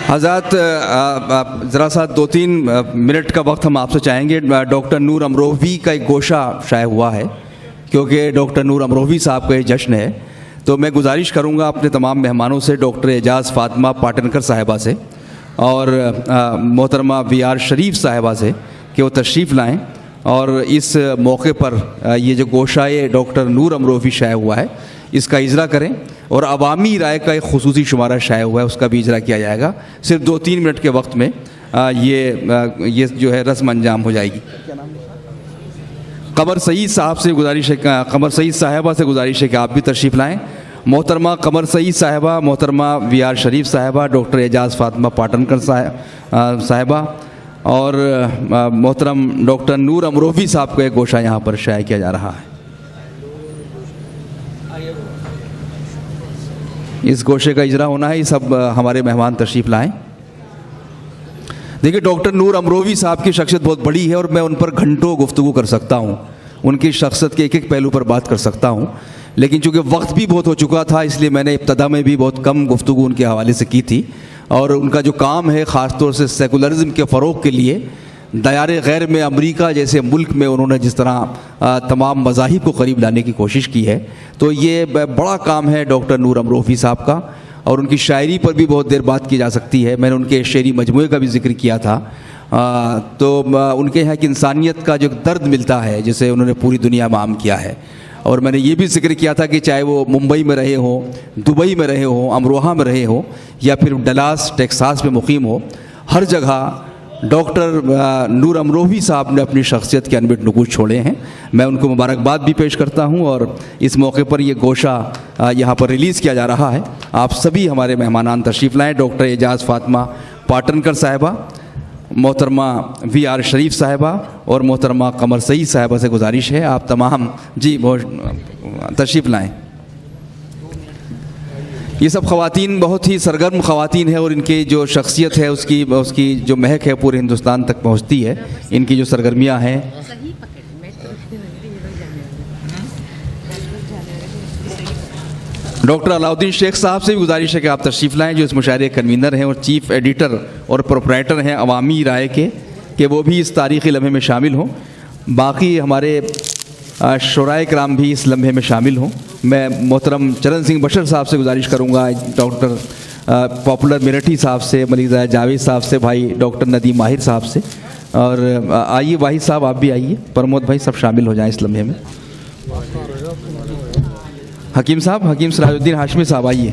हज़रत ज़रा सा 2-3 मिनट का वक्त हम आपसे चाहेंगे। डॉक्टर नूर अमरोवी का एक गोशा शाये हुआ है, क्योंकि डॉक्टर नूर अमरोवी साहब का ये जश्न है, तो मैं गुजारिश करूँगा अपने तमाम मेहमानों से, डॉक्टर एजाज़ फ़ातिमा पाटनकर साहिबा से और मोहतरमा वीआर शरीफ साहिबा से कि वो तशरीफ़ लाएँ और इस मौके पर ये जो गोशाए डॉक्टर नूर अमरोवी शाये हुआ है इसका इजरा करें, और अवामी राय का एक खुसूसी शुमारा शाये हुआ है उसका भी इजरा किया जाएगा। सिर्फ 2-3 मिनट के वक्त में ये जो है रस्म अंजाम हो जाएगी। कमर सईद साहब से गुजारिश है, कमर सईद साहिबा से गुजारिश है कि आप भी तशरीफ़ लाएँ। मोहतरमा कमर सईद साहिबा, मोहतरमा वीआर शरीफ साहिबा, डॉक्टर एजाज़ फ़ातिमा पाटनकर साहिबा और मोहतरम डॉक्टर नूर अमरोवी साहब का एक गोशा यहाँ पर शाये किया जा रहा है। इस गोशे का इजरा होना है, सब हमारे मेहमान तशरीफ़ लाएँ। देखिए, डॉक्टर नूर अमरोवी साहब की शख्सियत बहुत बड़ी है और मैं उन पर घंटों गुफ्तगू कर सकता हूँ, उनकी शख्सियत के एक पहलू पर बात कर सकता हूँ, लेकिन चूँकि वक्त भी बहुत हो चुका था इसलिए मैंने इब्तदा में भी बहुत कम गुफ्तगू उनके हवाले से की थी। और उनका जो काम है ख़ास तौर से सेकुलरिज़म के फ़रोग़ के लिए दयार गैर में अमेरिका जैसे मुल्क में उन्होंने जिस तरह तमाम मज़ाहिब को करीब लाने की कोशिश की है, तो ये बड़ा काम है डॉक्टर नूर अमरोवी साहब का। और उनकी शायरी पर भी बहुत देर बात की जा सकती है, मैंने उनके शेरी मजमूए का भी जिक्र किया था। तो उनके यहाँ की इंसानियत का जो दर्द मिलता है जिसे उन्होंने पूरी दुनिया में आम किया है, और मैंने ये भी जिक्र किया था कि चाहे वो मुंबई में रहे हों, दुबई में रहे हों, अमरोहा में रहे हों या फिर डलास टेक्सास में मुकीम हो, हर जगह डॉक्टर नूर अमरोवी साहब ने अपनी शख्सियत के अनबिट नकूश छोड़े हैं। मैं उनको मुबारकबाद भी पेश करता हूं और इस मौके पर ये गोशा यहाँ पर रिलीज़ किया जा रहा है। आप सभी हमारे मेहमानान तशरीफ़ लाएँ। डॉक्टर एजाज़ फ़ातिमा पाटनकर साहिबा, मोहतरमा वीआर शरीफ साहिबा और मोहतरमा कमर सईद साहिबा से गुजारिश है आप तमाम जी तशरीफ़ लाएँ। ये सब ख़वातीन बहुत ही सरगर्म ख़वातीन है और इनकी जो शख्सियत है उसकी जो महक है पूरे हिंदुस्तान तक पहुंचती है। इनकी जो सरगर्मियां हैं, डॉक्टर अलाउद्दीन शेख साहब से भी गुजारिश है कि आप तशरीफ़ लाएँ, जो इस मुशायरे के कन्वीनर हैं और चीफ़ एडिटर और प्रोप्राइटर हैं अवामी राय के, कि वो भी इस तारीख़ी लम्हे में शामिल हों। बाकी हमारे शुराए कराम भी इस लम्हे में शामिल हों। मैं मोहतरम चरण सिंह बशर साहब से गुजारिश करूँगा, डॉक्टर पॉपुलर मेरठी साहब से, मलिक जावेद साहब से, भाई डॉक्टर नदीम माहिर साहब से, और आइए वाहिद साहब आप भी आइए, प्रमोद भाई सब शामिल हो जाएं इस लम्हे में। हकीम साहब, हकीम सिराजुद्दीन हाशमी साहब आइए।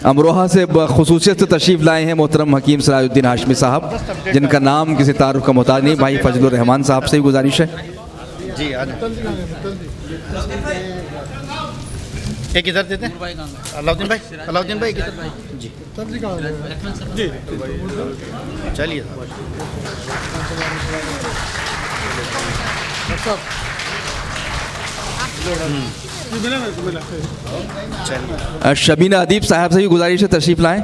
अमरोहा से खुसूसियत से तशरीफ़ लाए हैं मोहतरम हकीम सिराजुद्दीन हाशमी साहब, जिनका नाम किसी तारुफ का मोहताज नहीं। भाई फजलुर रहमान साहब से भी गुजारिश है जी। एक इधर देते हैं अलाउद्दीन भाई, अलाउद्दीन भाई इधर जी जी चलिए। शबीना अदीब साहब से भी गुजारिश है तशरीफ़ लाएँ।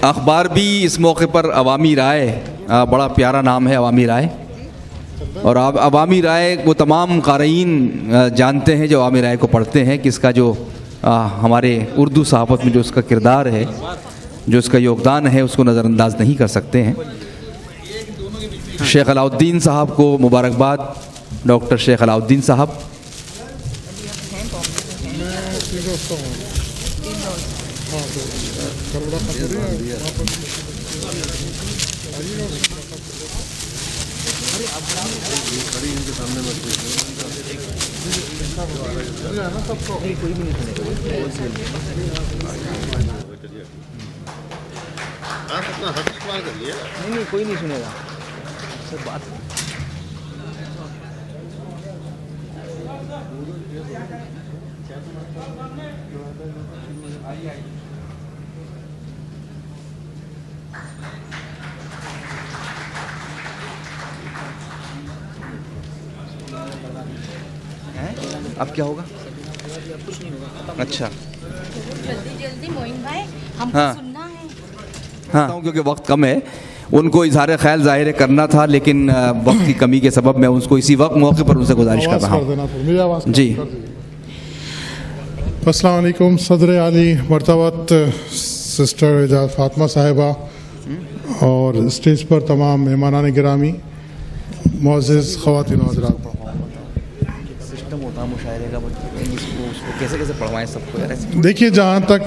अखबार भी इस मौके पर अवामी राय, बड़ा प्यारा नाम है अवामी राय, और अवामी राय वो तमाम क़ारीन जानते हैं जो अवामी राय को पढ़ते हैं कि इसका जो हमारे उर्दू सहाफ़त में जो उसका किरदार है, जो उसका योगदान है, उसको नज़रअंदाज नहीं कर सकते हैं। शेख अलाउद्दीन साहब को मुबारकबाद। डॉक्टर शेख अलाउद्दीन साहब, नहीं कोई नहीं सुनेगा सब बात। अब क्या होगा? अच्छा जल्दी जल्दी मोइन भाई हमको हाँ। सुनना है। हाँ, क्योंकि वक्त कम है, उनको इजहार ख्याल ज़ाहिर करना था, लेकिन वक्त की कमी के सबब मैं उसको इसी वक्त मौके पर उनसे गुजारिश कर रहा हूँ। मेरी आवाज़ जी। अस्सलाम वालेकुम सदर आली मर्तबत सिस्टर एजाज फातिमा साहिबा और स्टेज पर तमाम मेहमानान गिरामी, मुअज़्ज़िज़ ख़वातीन व हज़रात। सिस्टम होता है मुशायरे का, उसको कैसे कैसे पढ़वाएं सबको यार ऐसे? देखिए, जहाँ तक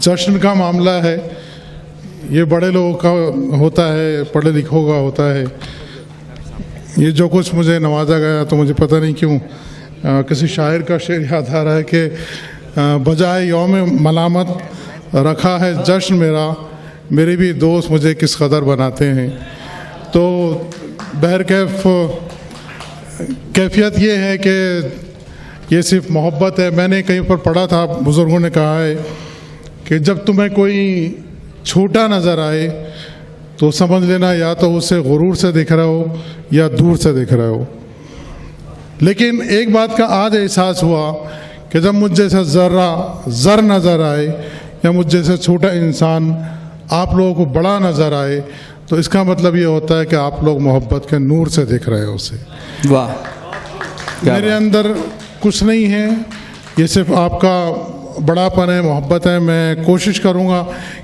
जश्न का मामला है, ये बड़े लोगों का होता है, पढ़े लिखों का होता है। ये जो कुछ मुझे नवाजा गया तो मुझे पता नहीं क्यों किसी शायर का शेर याद आ रहा है कि बजाय यौम मलामत रखा है जश्न मेरा, मेरे भी दोस्त मुझे किस कदर बनाते हैं। तो बहरकैफ कैफियत ये है कि ये सिर्फ मोहब्बत है। मैंने कहीं पर पढ़ा था, बुज़ुर्गों ने कहा है कि जब तुम्हें कोई छोटा नज़र आए तो समझ लेना या तो उसे गुरूर से देख रहे हो या दूर से देख रहे हो। लेकिन एक बात का आज एहसास हुआ कि जब मुझ जैसा ज़र नज़र आए या मुझ जैसा छोटा इंसान आप लोगों को बड़ा नज़र आए, तो इसका मतलब ये होता है कि आप लोग मोहब्बत के नूर से देख रहे हो उसे। वाह, क्या मेरे बात। अंदर कुछ नहीं है, ये सिर्फ आपका बड़ापन है, मोहब्बत है। मैं कोशिश करूँगा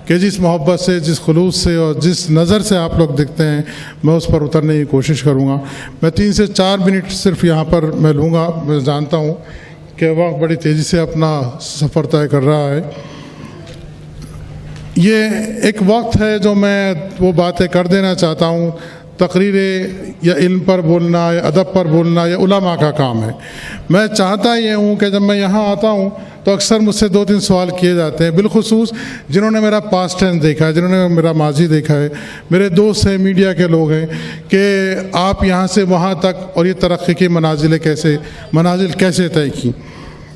कि जिस मोहब्बत से, जिस खुलूस से और जिस नज़र से आप लोग दिखते हैं, मैं उस पर उतरने की कोशिश करूँगा। मैं 3 से 4 मिनट सिर्फ यहाँ पर मैं लूँगा। मैं जानता हूँ कि वक्त बड़ी तेज़ी से अपना सफ़र तय कर रहा है। ये एक वक्त है जो मैं वो बातें कर देना चाहता हूँ। तकरीरें या इल्म पर बोलना या अदब पर बोलना या उलमा का काम है। मैं चाहता ये हूँ कि जब मैं यहाँ आता हूँ तो अक्सर मुझसे 2-3 सवाल किए जाते हैं, बिलखुसूस जिन्होंने मेरा पास्ट टेंस देखा है, जिन्होंने मेरा माजी देखा है, मेरे दोस्त हैं, मीडिया के लोग हैं, कि आप यहाँ से वहाँ तक और ये तरक्की की मनाजिल कैसे तय की।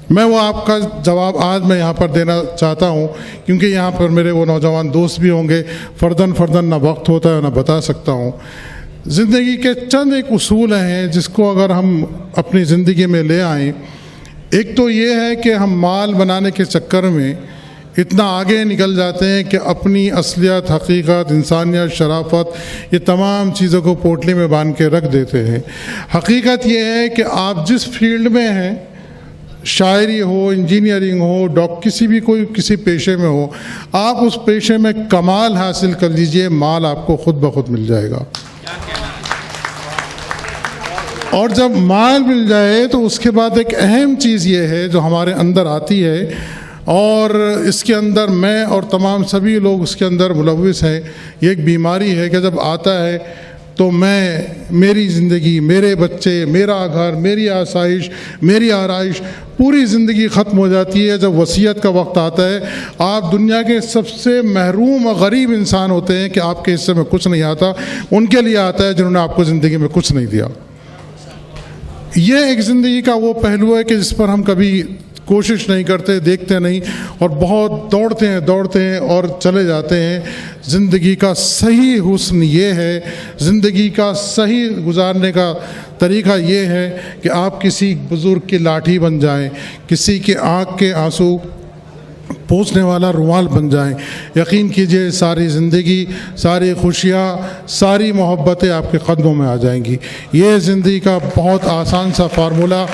मैं वो आपका जवाब आज मैं यहाँ पर देना चाहता हूँ, क्योंकि यहाँ पर मेरे वो नौजवान दोस्त भी होंगे। फ़र्दन ना वक्त होता है ना बता सकता हूँ। ज़िंदगी के चंद एक उसूल हैं जिसको अगर हम अपनी ज़िंदगी में ले आएँ। एक तो ये है कि हम माल बनाने के चक्कर में इतना आगे निकल जाते हैं कि अपनी असलियत, हकीकत, इंसानियत, शराफत, ये तमाम चीज़ों को पोटली में बांध के रख देते हैं। हकीकत ये है कि आप जिस फील्ड में हैं, शायरी हो, इंजीनियरिंग हो, किसी भी कोई किसी पेशे में हो, आप उस पेशे में कमाल हासिल कर लीजिए, माल आपको खुद ब खुद मिल जाएगा। और जब माल मिल जाए तो उसके बाद एक अहम चीज़ ये है जो हमारे अंदर आती है, और इसके अंदर मैं और तमाम सभी लोग उसके अंदर मुलव्विस हैं। ये एक बीमारी है कि जब आता है तो मेरी ज़िंदगी, मेरे बच्चे, मेरा घर, मेरी आसाइश, मेरी आराइश, पूरी ज़िंदगी ख़त्म हो जाती है। जब वसीयत का वक्त आता है, आप दुनिया के सबसे महरूम और गरीब इंसान होते हैं कि आपके हिस्से में कुछ नहीं आता, उनके लिए आता है जिन्होंने आपको ज़िंदगी में कुछ नहीं दिया। ये एक ज़िंदगी का वो पहलू है कि जिस पर हम कभी कोशिश नहीं करते, देखते नहीं, और बहुत दौड़ते हैं और चले जाते हैं। ज़िंदगी का सही हुस्न ये है, ज़िंदगी का सही गुजारने का तरीक़ा ये है कि आप किसी बुज़ुर्ग की लाठी बन जाएं, किसी के आँख के आंसू पोंछने वाला रुमाल बन जाएं। यकीन कीजिए, सारी ज़िंदगी, सारी खुशियाँ, सारी मोहब्बतें आपके कदमों में आ जाएंगी। ये ज़िंदगी का बहुत आसान सा फार्मूला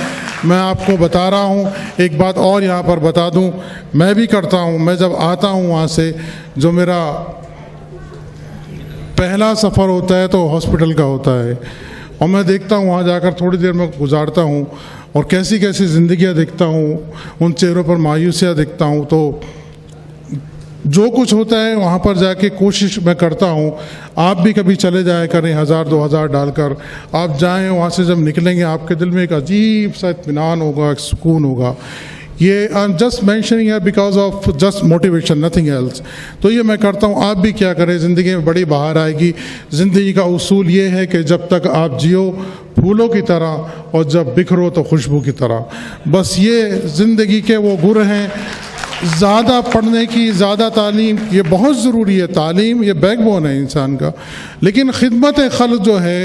मैं आपको बता रहा हूँ। एक बात और यहाँ पर बता दूँ, मैं भी करता हूँ। मैं जब आता हूँ वहाँ से, जो मेरा पहला सफ़र होता है तो हॉस्पिटल का होता है, और मैं देखता हूँ वहाँ जाकर थोड़ी देर में गुजारता हूँ और कैसी कैसी ज़िंदगियाँ देखता हूँ, उन चेहरों पर मायूसियाँ देखता हूँ। तो जो कुछ होता है वहाँ पर जाके कोशिश मैं करता हूँ, आप भी कभी चले जाए करें, 1000-2000 डालकर आप जाएं। वहाँ से जब निकलेंगे आपके दिल में एक अजीब सा इत्मीनान होगा, एक सुकून होगा। ये आई एम जस्ट मैंशनिंग है because of just motivation, nothing else. तो ये मैं करता हूँ। आप भी क्या करें, ज़िंदगी में बड़ी बहार आएगी। ज़िंदगी का उसूल ये है कि जब तक आप जियो फूलों की तरह, और जब बिखरो तो खुशबू की तरह। बस ये ज़िंदगी के वो गुर हैं, ज़्यादा पढ़ने की, ज़्यादा तालीम, ये बहुत ज़रूरी है। तालीम ये बैकबोन है इंसान का, लेकिन खिदमत खल्क़ जो है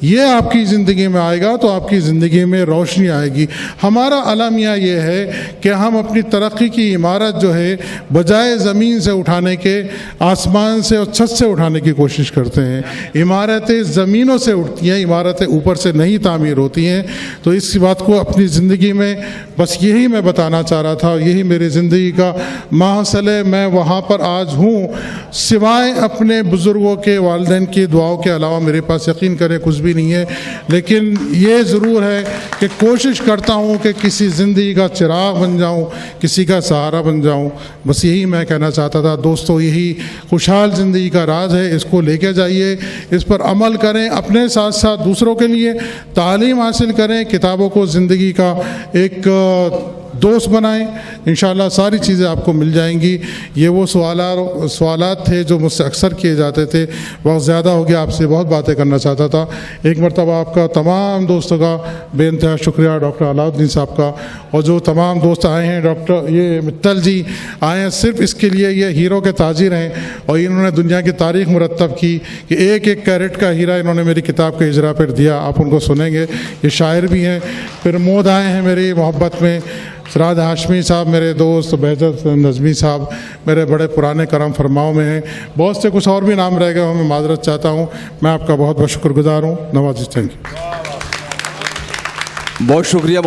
ये आपकी ज़िंदगी में आएगा तो आपकी ज़िंदगी में रोशनी आएगी। हमारा अलमिया ये है कि हम अपनी तरक्की की इमारत जो है बजाय ज़मीन से उठाने के आसमान से और छत से उठाने की कोशिश करते हैं। इमारतें ज़मीनों से उठती हैं, इमारतें ऊपर से नहीं तामीर होती हैं। तो इस बात को अपनी ज़िंदगी में बस यही मैं बताना चाह रहा था, यही मेरी ज़िंदगी का माहसल है। मैं वहाँ पर आज हूँ, सिवाय अपने बुज़ुर्गों के, वालिदैन की दुआओं के अलावा मेरे पास यकीन करें कुछ भी नहीं है। लेकिन ये ज़रूर है कि कोशिश करता हूँ कि किसी ज़िंदगी का चिराग बन जाऊँ, किसी का सहारा बन जाऊँ। बस यही मैं कहना चाहता था। दोस्तों, यही खुशहाल ज़िंदगी का राज है, इसको लेके जाइए, इस पर अमल करें, अपने साथ साथ दूसरों के लिए तालीम हासिल करें, किताबों को ज़िंदगी का एक दोस्त बनाएं। इंशाअल्लाह सारी चीज़ें आपको मिल जाएंगी। ये वो सवालात थे जो मुझसे अक्सर किए जाते थे। बहुत ज़्यादा हो गया, आपसे बहुत बातें करना चाहता था। एक मरतबा आपका तमाम दोस्तों का बेइंतहा शुक्रिया, डॉक्टर अलाउद्दीन साहब का, और जो तमाम दोस्त आए हैं, डॉक्टर ये मित्तल जी आए हैं सिर्फ इसके लिए। ये हीरो के ताजिर हैं और इन्होंने दुनिया की तारीख मुरतब की कि एक एक कैरेट का हीरा इन्होंने मेरी किताब के इजरा पर दिया। आप उनको सुनेंगे, ये शायर भी हैं। फिर मोद आए हैं मेरी मोहब्बत में, सराद हाशमी साहब मेरे दोस्त, बेहतर नज़मी साहब मेरे बड़े पुराने करम फरमाओं में हैं। बहुत से कुछ और भी नाम रह गए, मैं माजरत चाहता हूँ। मैं आपका बहुत बहुत शुक्रगुजार हूँ। नवाज़, थैंक यू। बहुत शुक्रिया।